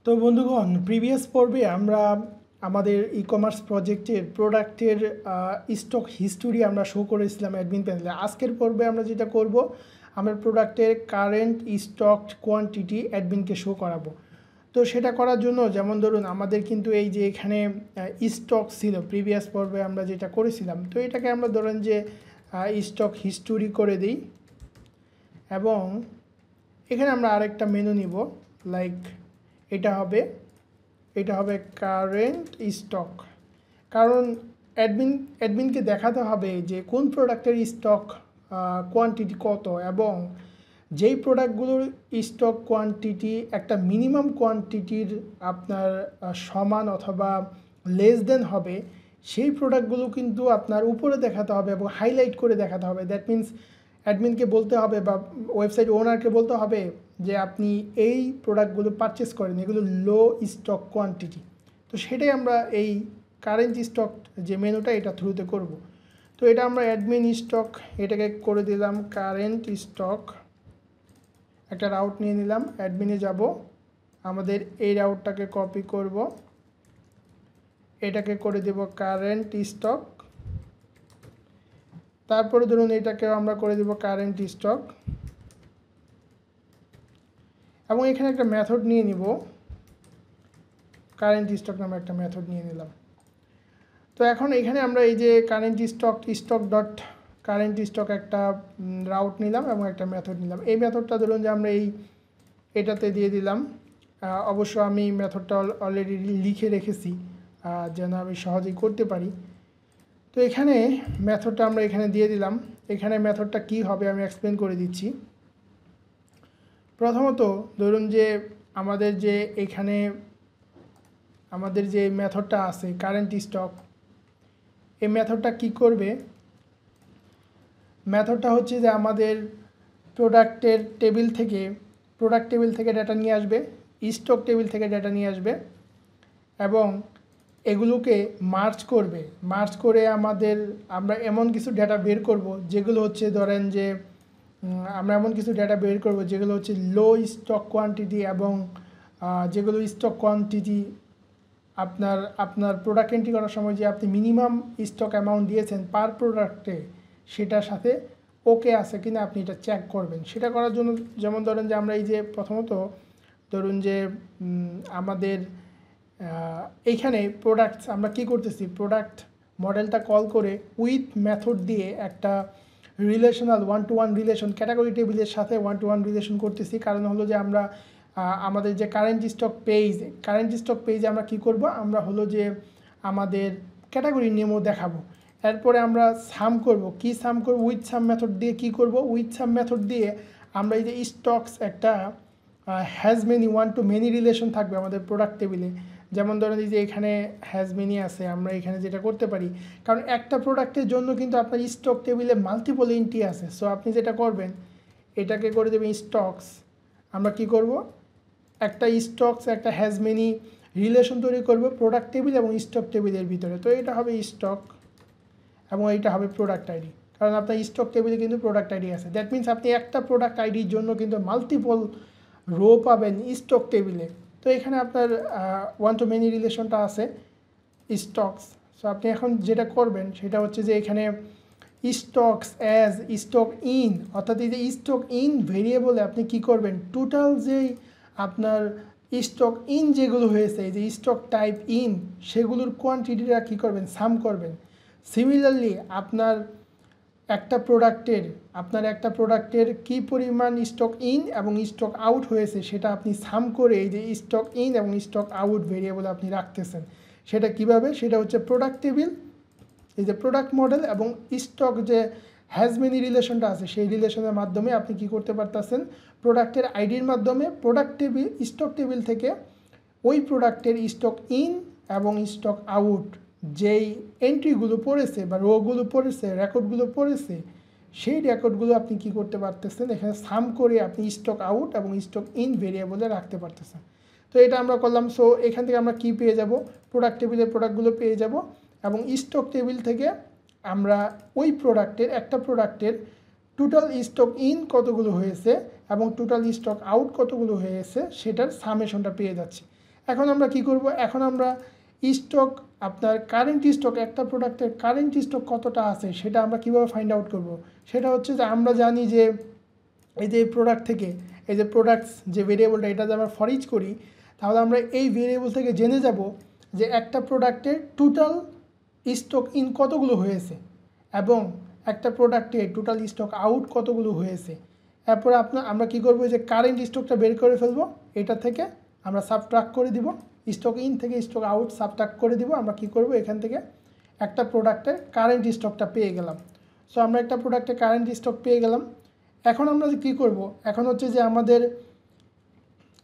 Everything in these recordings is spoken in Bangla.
তো বন্ধুগণ, প্রিভিয়াস পর্বে আমরা আমাদের ই কমার্স প্রজেক্টের প্রোডাক্টের স্টক হিস্টোরি আমরা শো করেছিলাম অ্যাডমিন প্যানেলে। আজকের পর্বে আমরা যেটা করব, আমরা প্রোডাক্টের কারেন্ট স্টক কোয়ান্টিটি অ্যাডমিনকে শো করাবো। তো সেটা করার জন্য যেমন ধরুন আমাদের কিন্তু এই যে এখানে স্টক ছিল প্রিভিয়াস পর্বে আমরা যেটা করেছিলাম, তো এটাকে আমরা ধরেন যে স্টক হিস্টোরি করে দিই এবং এখানে আমরা আরেকটা মেনু নিব, লাইক এটা হবে কারেন্ট স্টক। কারণ অ্যাডমিনকে দেখাতে হবে যে কোন প্রোডাক্টের স্টক কোয়ান্টিটি কত, এবং যেই প্রোডাক্টগুলোর স্টক কোয়ান্টিটি একটা মিনিমাম কোয়ান্টিটির আপনার সমান অথবা লেস দেন হবে, সেই প্রোডাক্টগুলো কিন্তু আপনার উপরে দেখাতে হবে এবং হাইলাইট করে দেখাতে হবে। দ্যাট মিন্স অ্যাডমিনকে বলতে হবে বা ওয়েবসাইট ওনারকে বলতে হবে যে আপনি এই প্রোডাক্টগুলো পারচেস করেন, এগুলো লো স্টক কোয়ান্টিটি। তো সেটাই আমরা এই কারেন্ট স্টক যে মেনুটা এটা থ্রুতে করব। তো এটা আমরা অ্যাডমিন স্টক এটাকে করে দিলাম কারেন্ট স্টক, একটা রাউট নিয়ে নিলাম, অ্যাডমিনে যাব, আমাদের এই রাউটটাকে কপি করব, এটাকে করে দেব কারেন্ট স্টক, তারপরে ধরুন এটাকেও আমরা করে দেব কারেন্ট স্টক, এবং এখানে একটা মেথড নিয়ে নিব, কারেন্ট স্টক নামে একটা মেথড নিয়ে নিলাম। তো এখন এখানে আমরা এই যে current stock dot current stock একটা রাউট নিলাম এবং একটা মেথড নিলাম। এই মেথডটা ধরুন যে আমরা এটাতে দিয়ে দিলাম। অবশ্য আমি মেথডটা অলরেডি লিখে রেখেছি যেন আমি সহজেই করতে পারি। তো এখানে মেথডটা আমরা এখানে দিয়ে দিলাম। এখানে মেথডটা কি হবে আমি এক্সপ্লেন করে দিচ্ছি। প্রথমত ধরুন যে আমাদের যে এখানে আমাদের যে মেথডটা আছে কারেন্ট স্টক, এই মেথডটা কি করবে, মেথডটা হচ্ছে যে আমাদের প্রোডাক্ট টেবিল থেকে ডাটা নিয়ে আসবে, স্টক টেবিল থেকে ডাটা নিয়ে আসবে এবং এগুলোকে মার্জ করে আমরা এমন কিছু ডাটা বের করব যেগুলো হচ্ছে ধরেন যে যেগুলো হচ্ছে লো স্টক কোয়ান্টিটি এবং যেগুলো স্টক কোয়ান্টিটি আপনার প্রোডাক্ট এন্ট্রি করার সময় যে আপনি মিনিমাম স্টক অ্যামাউন্ট দিয়েছেন পার প্রোডাক্টে সেটার সাথে ওকে আছে কিনা আপনি এটা চেক করবেন। সেটা করার জন্য যেমন ধরেন যে আমরা এই যে প্রথমত ধরুন যে আমাদের এইখানে প্রোডাক্টস আমরা কি করতেছি, প্রোডাক্ট মডেলটা কল করে উইথ মেথড দিয়ে একটা রিলেশনাল 1-to-1 রিলেশন ক্যাটাগরি টেবিলের সাথে 1-to-1 রিলেশন করতেছি। কারণ হলো যে আমরা আমাদের যে কারেন্ট স্টক পেজে আমরা কি করব, আমরা হলো যে আমাদের ক্যাটাগরি নেমও দেখাবো। এরপরে আমরা সাম করব উইথ সাম মেথড দিয়ে কি করব, উইথ সাম মেথড দিয়ে আমরা এই যে স্টকস একটা হ্যাজ মেনি 1-to-many রিলেশন থাকবে আমাদের প্রোডাক্ট টেবিলে। যেমন ধরেন এই যে এখানে হ্যাজ মেনি আছে, আমরা এখানে যেটা করতে পারি, কারণ একটা প্রোডাক্টের জন্য কিন্তু আপনার স্টক টেবিলে মাল্টিপল এন্ট্রি আছে। সো আপনি যেটা করবেন এটাকে করে দেবেন স্টকস, আমরা কি করব একটা স্টকস একটা হ্যাজ মেনি রিলেশন তৈরি করব প্রোডাক্ট টেবিল এবং স্টক টেবিলের ভিতরে। তো এটা হবে স্টক এবং এইটা হবে প্রোডাক্ট আইডি, কারণ আপনার স্টক টেবিলে কিন্তু প্রোডাক্ট আইডি আছে। দ্যাট মিন্স আপনি একটা প্রোডাক্ট আইডির জন্য কিন্তু মাল্টিপল রো পাবেন স্টক টেবিলে। তো এখানে আপনার 1-to-many রিলেশনটা আছে স্টকস। সো আপনি এখন যেটা করবেন সেটা হচ্ছে যে এখানে স্টকস অ্যাজ স্টক ইন, অর্থাৎ এই যে স্টক ইন ভেরিয়েবলে আপনি কি করবেন, টোটাল যেই আপনার স্টক ইন যেগুলো হয়েছে এই যে স্টক টাইপ ইন সেগুলোর কোয়ান্টিটিটা কী করবেন, সাম করবেন। সিমিলারলি আপনার একটা প্রোডাক্টের কী পরিমাণ স্টক ইন এবং স্টক আউট হয়েছে সেটা আপনি সাম করে এই যে স্টক ইন এবং স্টক আউট ভেরিয়েবল আপনি রাখতেছেন। সেটা কিভাবে, সেটা হচ্ছে প্রোডাক্ট টেবিল, এই যে প্রোডাক্ট মডেল এবং স্টক যে হ্যাজ মেনি রিলেশনটা আছে সেই রিলেশনের মাধ্যমে আপনি কি করতে পারতেছেন, প্রোডাক্টের আইডির মাধ্যমে স্টক টেবিল থেকে ওই প্রোডাক্টের স্টক ইন এবং স্টক আউট যেই এন্ট্রিগুলো পড়েছে বা রোগুলো পড়েছে রেকর্ডগুলো পড়েছে সেই রেকর্ডগুলো আপনি কি করতে পারতেছেন, এখানে সাম করে আপনি স্টক আউট এবং স্টক ইন ভেরিয়েবলে রাখতে পারতেছেন। তো এটা আমরা করলাম। সো এখান থেকে আমরা কি পেয়ে যাব, প্রোডাক্ট টেবিলের প্রোডাক্টগুলো পেয়ে যাব এবং স্টক টেবিল থেকে আমরা ওই একটা প্রোডাক্টের টোটাল স্টক ইন কতগুলো হয়েছে এবং টোটাল স্টক আউট কতগুলো হয়েছে সেটার সামেশনটা পেয়ে যাচ্ছি। এখন আমরা কি করব, এখন আমরা স্টক আপনার কারেন্ট স্টক, একটা প্রোডাক্টের কারেন্ট স্টক কতটা আছে সেটা আমরা কিভাবে ফাইন্ড আউট করব। সেটা হচ্ছে যে আমরা জানি যে এই যে প্রোডাক্ট থেকে এই যে প্রোডাক্টস যে ভেরিয়েবলটা এটা যদি আমরা ফর ইচ করি, তাহলে আমরা এই ভেরিয়েবল থেকে জেনে যাব যে একটা প্রোডাক্টের টোটাল স্টক ইন কতগুলো হয়েছে এবং একটা প্রোডাক্টে টোটাল স্টক আউট কতগুলো হয়েছে। এরপর আমরা কী করবো, যে কারেন্ট স্টকটা বের করে ফেলবো, এটা থেকে আমরা সাবট্রাক্ট করে দিব, স্টক ইন থেকে স্টক আউট সাবট্রাক্ট করে দিব। আমরা কি করব, এখান থেকে একটা প্রোডাক্টের কারেন্ট স্টকটা পেয়ে গেলাম। সো আমরা একটা প্রোডাক্টের কারেন্ট স্টক পেয়ে গেলাম। এখন আমরা কি করব, এখন হচ্ছে যে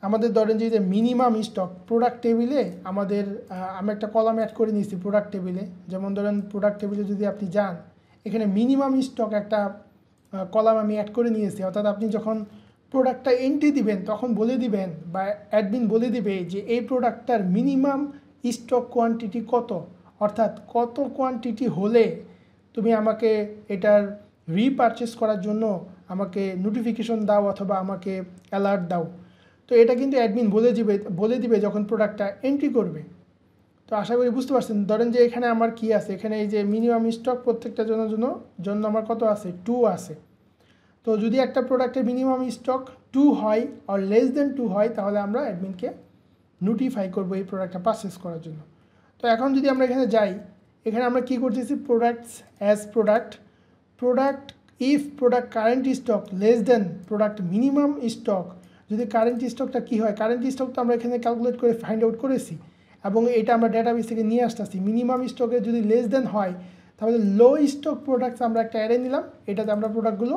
আমাদের ধরেন যে মিনিমাম স্টক প্রোডাক্ট টেবিলে আমি একটা কলাম অ্যাড করে নিয়েছি প্রোডাক্ট টেবিলে। যেমন ধরেন প্রোডাক্ট টেবিলে যদি আপনি যান, এখানে মিনিমাম স্টক একটা কলাম আমি অ্যাড করে নিয়েছি। অর্থাৎ আপনি যখন প্রোডাক্টটা এন্ট্রি দিবেন তখন বলে দিবেন বা অ্যাডমিন বলে দিবে যে এই প্রোডাক্টটার মিনিমাম স্টক কোয়ান্টিটি কত, অর্থাৎ কত কোয়ান্টিটি হলে তুমি আমাকে এটার রিপারচেস করার জন্য আমাকে নোটিফিকেশন দাও অথবা আমাকে অ্যালার্ট দাও। তো এটা কিন্তু অ্যাডমিন বলে দিবে যখন প্রোডাক্টটা এন্ট্রি করবে। তো আশা করি বুঝতে পারছেন। ধরেন যে এখানে আমার কি আছে, এখানে এই যে মিনিমাম স্টক প্রত্যেকটা জন্য আমার কত আছে, 2 আছে। তো যদি একটা প্রোডাক্টের মিনিমাম স্টক 2 হয় আর লেস দেন 2 হয়, তাহলে আমরা অ্যাডমিনকে নোটিফাই করবো এই প্রোডাক্টটা পারচেস করার জন্য। তো এখন যদি আমরা এখানে যাই, এখানে আমরা কি করতেছি, products as product if product current stock less than product minimum stock. যদি কারেন্ট স্টকটা কী হয়, কারেন্ট স্টক তো আমরা এখানে ক্যালকুলেট করে ফাইন্ড আউট করেছি এবং এটা আমরা ডেটাবেস থেকে নিয়ে আসতেছি। মিনিমাম স্টকে যদি লেস দেন হয়, তাহলে লো স্টক প্রোডাক্টস আমরা একটা অ্যারে নিলাম, এটাতে আমরা প্রোডাক্টগুলো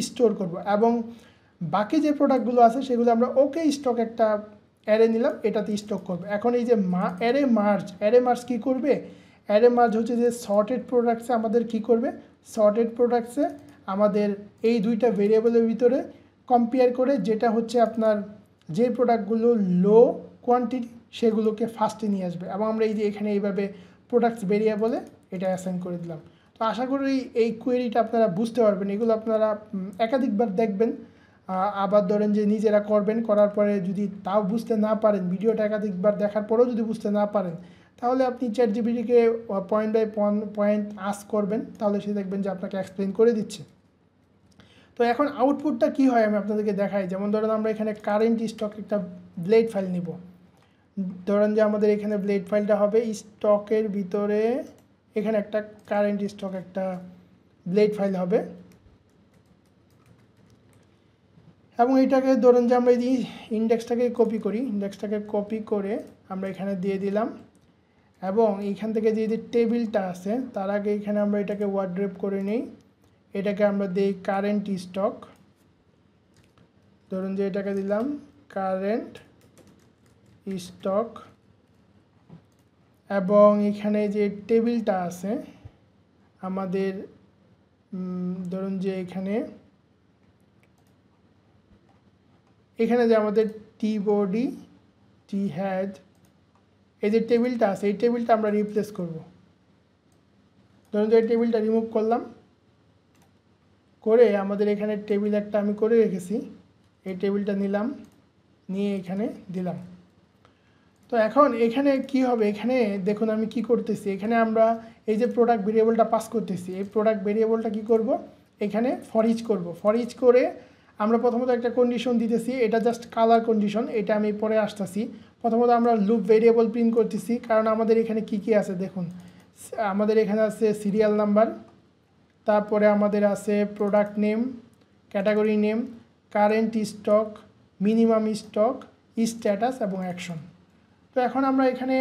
স্টোর করব এবং বাকি যে প্রোডাক্টগুলো আছে সেগুলো আমরা ওকে স্টক একটা অ্যারে নিলাম, এটাতে স্টক করব। এখন এই যে অ্যারে মার্জ কী করবে, অ্যারে মার্জ হচ্ছে যে সর্টেড প্রোডাক্টসে আমাদের কী করবে, সর্টেড প্রোডাক্টসে আমাদের এই দুইটা ভেরিয়েবলের ভিতরে কম্পেয়ার করে যেটা হচ্ছে আপনার যে প্রোডাক্টগুলো লো কোয়ান্টিটি সেগুলোকে ফার্স্টে নিয়ে আসবে এবং আমরা এই যে এখানে এইভাবে প্রোডাক্টস ভেরিয়েবলে এটা অ্যাসাইন করে দিলাম। তো আশা করি এই কোয়েরিটা আপনারা বুঝতে পারবেন। এগুলো আপনারা একাধিকবার দেখবেন, আবার ধরেন যে নিজেরা করবেন, করার পরে যদি তাও বুঝতে না পারেন, ভিডিওটা একাধিকবার দেখার পরেও যদি বুঝতে না পারেন, তাহলে আপনি চ্যাটজিপিটিকে পয়েন্ট বাই পয়েন্ট আস্ক করবেন, তাহলে সে দেখবেন যে আপনাকে এক্সপ্লেন করে দিচ্ছে। তো এখন আউটপুটটা কি হয় আমি আপনাদেরকে দেখাই। যেমন ধরেন আমরা এখানে কারেন্ট স্টক একটা ব্লেড ফাইল নিব। ধরেন যে আমাদের এখানে ব্লেড ফাইলটা হবে স্টকের ভিতরে, এখানে একটা কারেন্ট স্টক একটা ব্লেড ফাইল হবে এবং এটাকে ধরেন যে আমরা এই ইন্ডেক্সটাকে কপি করে আমরা এখানে দিয়ে দিলাম এবং এইখান থেকে যে টেবিলটা আছে তার আগে এখানে আমরা এটাকে ওয়ার্ড্রপ করে নিই। এটাকে আমরা দিই কারেন্ট স্টক, ধরুন যে এটাকে দিলাম কারেন্ট স্টক এবং এখানে যে টেবিলটা আছে আমাদের, ধরুন যে এখানে যে আমাদের টি বডি টি হেড এই যে টেবিলটা আছে, এই টেবিলটা আমরা রিপ্লেস করব। ধরুন যে এই টেবিলটা রিমুভ করলাম, করে আমাদের এখানে টেবিল একটা আমি করে রেখেছি, এই টেবিলটা নিলাম, নিয়ে এখানে দিলাম। তো এখন এখানে কি হবে, এখানে দেখুন আমি কি করতেছি, এখানে আমরা এই যে প্রোডাক্ট ভেরিয়েবলটা পাস করতেছি, এই প্রোডাক্ট ভেরিয়েবলটা কি করব, এখানে ফর ইচ করব। ফর ইচ করে আমরা প্রথমত একটা কন্ডিশন দিতেছি, এটা জাস্ট কালার কন্ডিশন, এটা আমি পরে আসতেছি। প্রথমত আমরা লুপ ভেরিয়েবল প্রিন্ট করতেছি, কারণ আমাদের এখানে কি কি আছে দেখুন, আমাদের এখানে আছে সিরিয়াল নাম্বার, তারপরে আমাদের আছে product name, category name, current stock, minimum stock, status এবং অ্যাকশন। তো এখন আমরা এখানে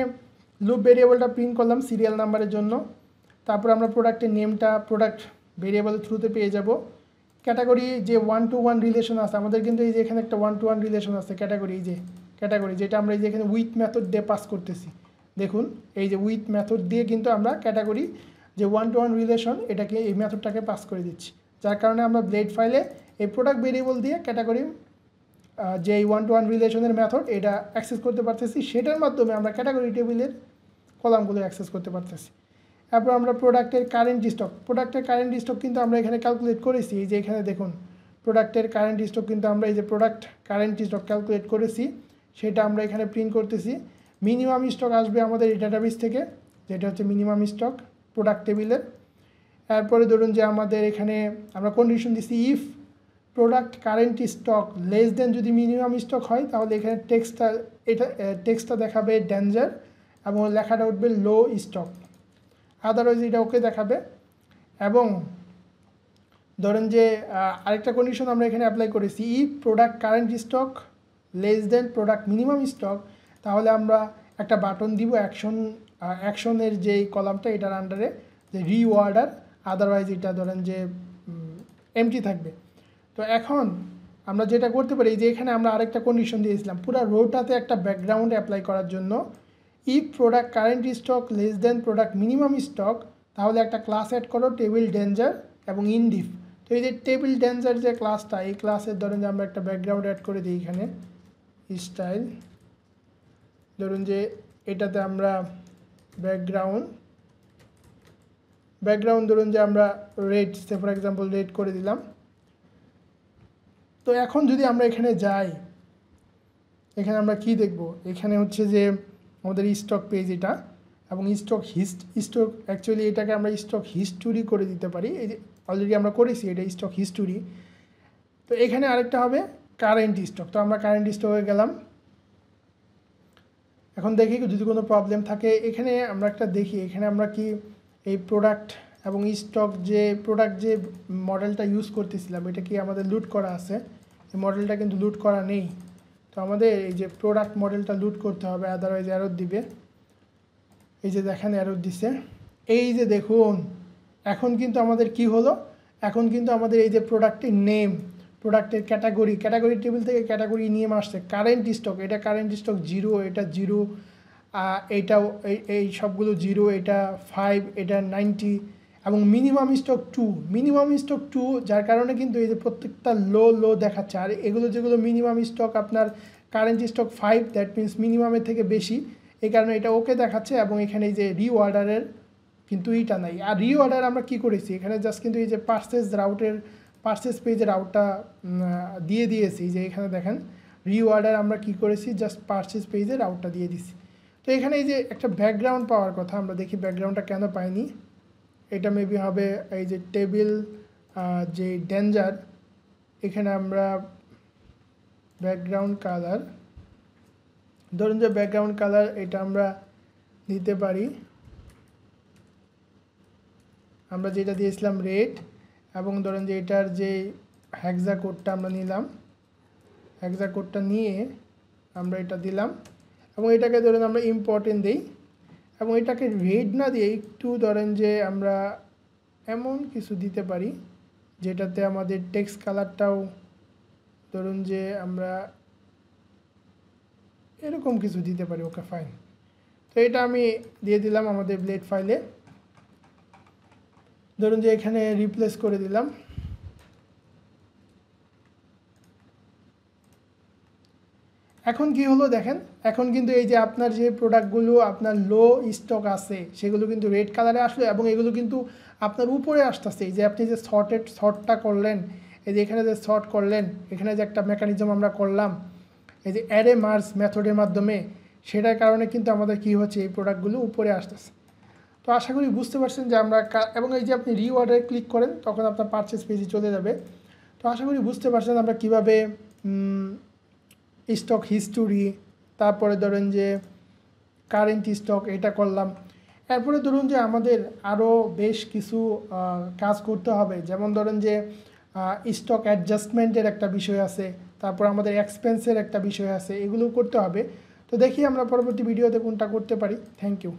লুপ ভেরিয়েবলটা প্রিন্ট করলাম সিরিয়াল নাম্বারের জন্য। তারপর আমরা প্রোডাক্টের নেমটা প্রোডাক্ট ভেরিয়েবলের থ্রুতে পেয়ে যাব। ক্যাটাগরি যে 1-to-1 রিলেশন আছে আমাদের, কিন্তু এই যে এখানে একটা 1-to-1 রিলেশন আছে ক্যাটাগরি, এই যে ক্যাটাগরি যেটা আমরা এই যে এখানে উইথ মেথড দিয়ে পাস করতেছি। দেখুন এই যে উইথ মেথড দিয়ে কিন্তু আমরা ক্যাটাগরি যে 1-to-1 রিলেশন এটাকে এই মেথডটাকে পাস করে দিচ্ছি, যার কারণে আমরা ব্লেড ফাইলে এই প্রোডাক্ট ভেরিয়েবল দিয়ে ক্যাটাগরি যে এই 1-to-1 রিলেশনের মেথড এটা অ্যাক্সেস করতে পারতেছি, সেটার মাধ্যমে আমরা ক্যাটাগরি টেবিলের কলামগুলো অ্যাক্সেস করতে পারতেছি। তারপর আমরা প্রোডাক্টের কারেন্ট স্টক কিন্তু আমরা এখানে ক্যালকুলেট করেছি, এই যে এখানে দেখুন প্রোডাক্টের কারেন্ট স্টক কিন্তু আমরা এই যে প্রোডাক্ট কারেন্ট স্টক ক্যালকুলেট করেছি, সেটা আমরা এখানে প্রিন্ট করতেছি। মিনিমাম স্টক আসবে আমাদের এই ডাটাবেস থেকে, যেটা হচ্ছে মিনিমাম স্টক প্রোডাক্ট টেবিলের। এরপরে ধরুন যে আমাদের এখানে আমরা কন্ডিশন দিচ্ছি if product current stock less than, যদি মিনিমাম স্টক হয় তাহলে এখানে টেক্সটটা দেখাবে ডেঞ্জার এবং লেখাটা উঠবে লো স্টক, আদারওয়াইজ এটা ওকে দেখাবে। এবং ধরেন যে আরেকটা কন্ডিশন আমরা এখানে অ্যাপ্লাই করেছি, if product current stock less than product minimum stock, তাহলে আমরা একটা বাটন দিব অ্যাকশনের যেই কলামটা এটার আন্ডারে যে রিঅর্ডার, আদারওয়াইজ এটা ধরেন যে এমটি থাকবে। তো এখন আমরা যেটা করতে পারি যে এখানে আমরা আরেকটা কন্ডিশন দিয়েছিলাম পুরো রোটাতে একটা ব্যাকগ্রাউন্ড অ্যাপ্লাই করার জন্য, if product current stock less than product minimum stock, তাহলে একটা ক্লাস অ্যাড করো টেবিল ডেঞ্জার এবং ইনডিফ। তো এই যে টেবিল ডেঞ্জার যে ক্লাসটা, এই ক্লাসের ধরেন যে আমরা একটা ব্যাকগ্রাউন্ড অ্যাড করে দিই এখানে স্টাইল, ধরুন যে এটাতে আমরা ব্যাকগ্রাউন্ড ধরুন যে আমরা red, say for example red করে দিলাম। তো এখন যদি আমরা এখানে যাই, এখানে আমরা কি দেখব, এখানে হচ্ছে যে আমাদের স্টক পেজ এটা, এবং স্টক অ্যাকচুয়ালি এটাকে আমরা স্টক হিস্টোরি করে দিতে পারি, এই যে অলরেডি আমরা করেছি এটা স্টক হিস্টোরি। তো এখানে আরেকটা হবে কারেন্ট স্টক, তো আমরা কারেন্ট স্টকে গেলাম। এখন দেখি যদি কোনো প্রবলেম থাকে, এখানে আমরা একটা দেখি, এখানে আমরা কি এই প্রোডাক্ট এবং স্টক যে প্রোডাক্ট যে মডেলটা ইউজ করতেছিলাম এটা কি আমাদের লুট করা আছে, এই মডেলটা কিন্তু লুট করা নেই। তো আমাদের এই যে প্রোডাক্ট মডেলটা লুট করতে হবে, আদারওয়াইজ এরর দিবে। এই যে দেখেন এরর দিছে, এই যে দেখুন এখন কিন্তু আমাদের কি হলো, এখন কিন্তু আমাদের এই যে প্রোডাক্টের নেম, প্রোডাক্টের ক্যাটাগরি টেবিল থেকে ক্যাটাগরি নেম আসছে কারেন্ট স্টক, এটা কারেন্ট স্টক 0, এটা 0, এইটাও এই সবগুলো 0, এটা 5, এটা 90, এবং মিনিমাম স্টক 2, যার কারণে কিন্তু এই যে প্রত্যেকটা লো দেখাচ্ছে। আর এগুলো যেগুলো মিনিমাম স্টক আপনার কারেন্ট স্টক 5, দ্যাট মিনস মিনিমামের থেকে বেশি, এই কারণে এটা ওকে দেখাচ্ছে। এবং এখানে এই যে রিঅর্ডারের কিন্তু এইটা নাই। আর রিঅর্ডার আমরা কি করেছি, এখানে জাস্ট কিন্তু এই যে পার্সেস পেজের রাউটটা দিয়ে দিয়েছি, যে এখানে দেখেন রিঅর্ডার আমরা কি করেছি, জাস্ট পার্সেস পেজের রাউটটা দিয়ে দিছি। তো এখানে এই যে একটা ব্যাকগ্রাউন্ড পাওয়ার কথা, আমরা দেখি ব্যাকগ্রাউন্ডটা কেন পাইনি। এটা মেবি হবে এই যে টেবিল যে ডেঞ্জার, এখানে আমরা ব্যাকগ্রাউন্ড কালার, ধরুন যে ব্যাকগ্রাউন্ড কালার এটা আমরা দিতে পারি, আমরা যেটা দিয়েছিলাম রেড, এবং ধরেন যে এটার যে হেক্সা কোডটা আমরা নিলাম, হেক্সা কোডটা নিয়ে আমরা এটা দিলাম, এবং এটাকে ধরেন আমরা ইম্পর্টেন্ট দিই, এবং এটাকে রেড না দিয়ে একটু ধরেন যে আমরা এমন কিছু দিতে পারি যেটাতে আমাদের টেক্সট কালারটাও ধরুন যে আমরা এরকম কিছু দিতে পারি। ওকে ফাইন, তো এটা আমি দিয়ে দিলাম আমাদের ব্লেড ফাইলে, ধরুন যে এখানে রিপ্লেস করে দিলাম। এখন কি হলো দেখেন, এখন কিন্তু এই যে আপনার যে প্রোডাক্টগুলো আপনার লো স্টক আছে সেগুলো কিন্তু রেড কালারে আসলো, এবং এগুলো কিন্তু আপনার উপরে আসতেছে। এই যে আপনি যে শর্টটা করলেন, এই যে এখানে যে শর্ট করলেন, এখানে যে একটা মেকানিজম আমরা করলাম এই যে অ্যারে মার্জ মেথডের মাধ্যমে, সেটার কারণে কিন্তু আমাদের কি হচ্ছে, এই প্রোডাক্টগুলো উপরে আসতেছে। তো আশা করি বুঝতে পারছেন যে আমরা, এবং এই যে আপনি রিঅর্ডারে ক্লিক করেন তখন আপনার পারচেস পেজে চলে যাবে। তো আশা করি বুঝতে পারছেন আমরা কিভাবে স্টক হিস্টোরি, তারপরে ধরেন যে কারেন্ট স্টক এটা করলাম। এরপরে ধরুন যে আমাদের আরও বেশ কিছু কাজ করতে হবে, যেমন ধরেন যে স্টক অ্যাডজাস্টমেন্টের একটা বিষয় আছে, তারপর আমাদের এক্সপেন্সের একটা বিষয় আছে, এগুলো করতে হবে। তো দেখি আমরা পরবর্তী ভিডিওতে কোনটা করতে পারি। Thank you.